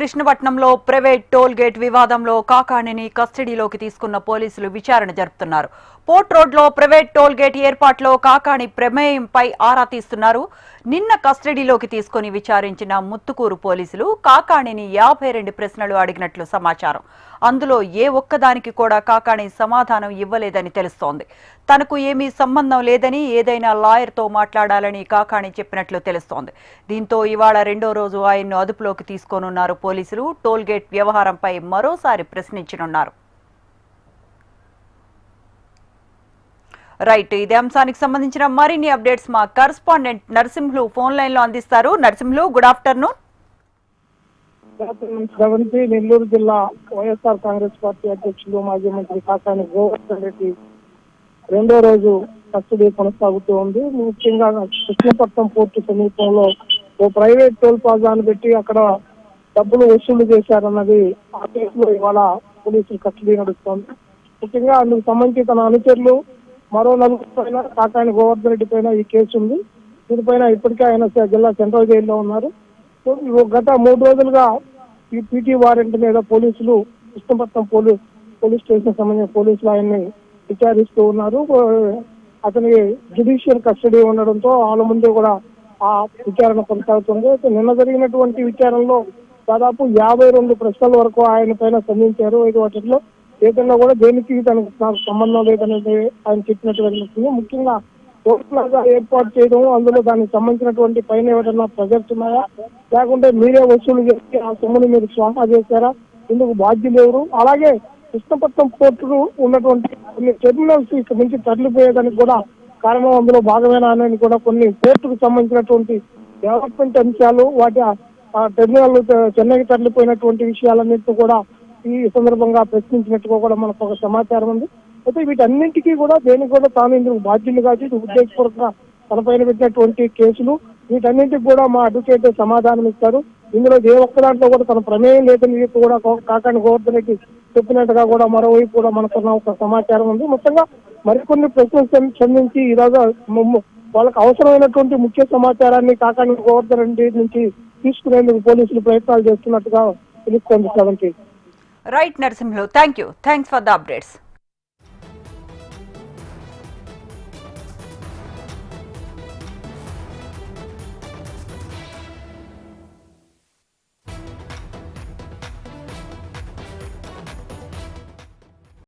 కృష్ణపట్నంలో private toll gate వివాదంలో కాకాణిని కస్టడీలోకి తీసుకున్న పోలీసులు విచారణ జరుపుతున్నారు. పోర్ట్ రోడ్ లో ప్రైవేట్ టోల్ గేట్ ఏర్పాటులో కాకాణి ప్రమేయంపై ఆరా తీస్తున్నారు. నిన్న కస్టడీలోకి తీసుకుని విచారించిన ముత్తుకూరు పోలీసులు కాకాణిని 52 ప్రశ్నలు అడిగినట్లు సమాచారం. అందులో ఏ ఒక్కదానికి కూడా కాకాణి సమాధానం ఇవ్వలేదని తెలుస్తోంది. తనకు ఏమీ సంబంధం లేదని, ఏదైనా లాయర్తో మాట్లాడాలని కాకాణి చెప్పినట్లు తెలుస్తోంది. దీంతో ఇవాళ రెండో రోజు ఆయన్ను అదుపులోకి తీసుకోనున్నారు పోలీసులు. టోల్ గేట్ వ్యవహారంపై మరోసారి ప్రశ్నించనున్నారు. రైట్, ఇదే అంశానికి సంబంధించిన మరిన్ని అప్డేట్స్ మా కరెస్పాండెంట్ నరసింహులు ఫోన్ లైన్ లో అందిస్తారు. Narasimhulu, good afternoon. నెల్లూరు జిల్లా వైఎస్ఆర్ కాంగ్రెస్ పార్టీ అధ్యక్షులు మాజీ మంత్రి కాకాని గోవర్ధన్ రెడ్డి రెండో రోజు కస్టడీ కొనసాగుతూ ఉంది. ముఖ్యంగా కృష్ణపట్నం పోర్టు సమీపంలో ఓ ప్రైవేట్ టోల్ ప్లాజాను పెట్టి అక్కడ డబ్బులు వసూలు చేశారన్నది ఆ కేసులో ఇవాళ పోలీసులు కస్టడీ నడుస్తోంది. ముఖ్యంగా అందుకు సంబంధించి తన అనుచరులు మరో నలుగురు పైన కాకాని గోవర్ధన్ రెడ్డి పైన ఈ కేసు ఉంది. దీనిపైన ఇప్పటికే ఆయన జిల్లా సెంట్రల్ జైల్లో ఉన్నారు. గత 3 రోజులుగా ఈ పీటీ వారెంట్ మీద పోలీసులు కృష్ణపట్నం పోలీస్ స్టేషన్ సంబంధించిన పోలీసులు ఆయన్ని విచారిస్తూ ఉన్నారు. అతనికి జ్యుడిషియల్ కస్టడీ ఉండడంతో వాళ్ళ ముందు కూడా ఆ విచారణ కొనసాగుతుంది. నిన్న జరిగినటువంటి విచారణలో దాదాపు 52 ప్రశ్నల వరకు ఆయన పైన సంధించారు. వాటిలో ఏదైనా కూడా దేనికి తనకు నాకు సంబంధం లేదనేది ఆయన చెప్పినట్టు తెలుస్తుంది. ముఖ్యంగా టోల్ ప్లాజా ఏర్పాటు చేయడం, అందులో దానికి సంబంధించినటువంటి పైన ఏమైనా ప్రజెక్ట్స్ ఉన్నాయా, లేకుంటే మీరే వసూలు చేసి ఆ సొమ్ముని మీరు స్వాహా చేశారా, ఇందుకు బాధ్యులు ఎవరు, అలాగే కృష్ణపట్నం పోర్టుకు ఉన్నటువంటి కొన్ని టెర్మినల్స్ ఇక్కడ నుంచి తరలిపోయేదానికి కూడా కారణం అందులో భాగమేనా అని కూడా కొన్ని పోర్టుకు సంబంధించినటువంటి డెవలప్మెంట్ అంశాలు, వాటి టెర్మినల్ చెన్నైకి తరలిపోయినటువంటి విషయాలన్నింటినీ కూడా ఈ సందర్భంగా ప్రశ్నించినట్టుగా కూడా మనకు ఒక సమాచారం ఉంది. అయితే వీటన్నింటికీ కూడా దేనికి కూడా తాను ఇందుకు బాధ్యులు కాదు, ఉద్దేశపూర్వకంగా తనపైన పెట్టినటువంటి కేసులు, వీటన్నింటికి కూడా మా అడ్వకేట్ సమాధానం ఇస్తారు. ఇందులో ఏ ఒక్క దాంట్లో కూడా తన ప్రమేయం లేదని కూడా కాకాని గోవర్ధన్ రెడ్డి చెప్పినట్టుగా కూడా మరోవైపు కూడా మనకున్న ఒక సమాచారం ఉంది. మొత్తంగా మరికొన్ని ప్రశ్నలు సంధించి ఈరోజు వాళ్ళకి అవసరమైనటువంటి ముఖ్య సమాచారాన్ని కాకాని గోవర్ధన్ రెడ్డి నుంచి తీసుకునేందుకు పోలీసులు ప్రయత్నాలు చేస్తున్నట్టుగా తెలుస్తోంది. Right Narasimhulu, thanks for the updates.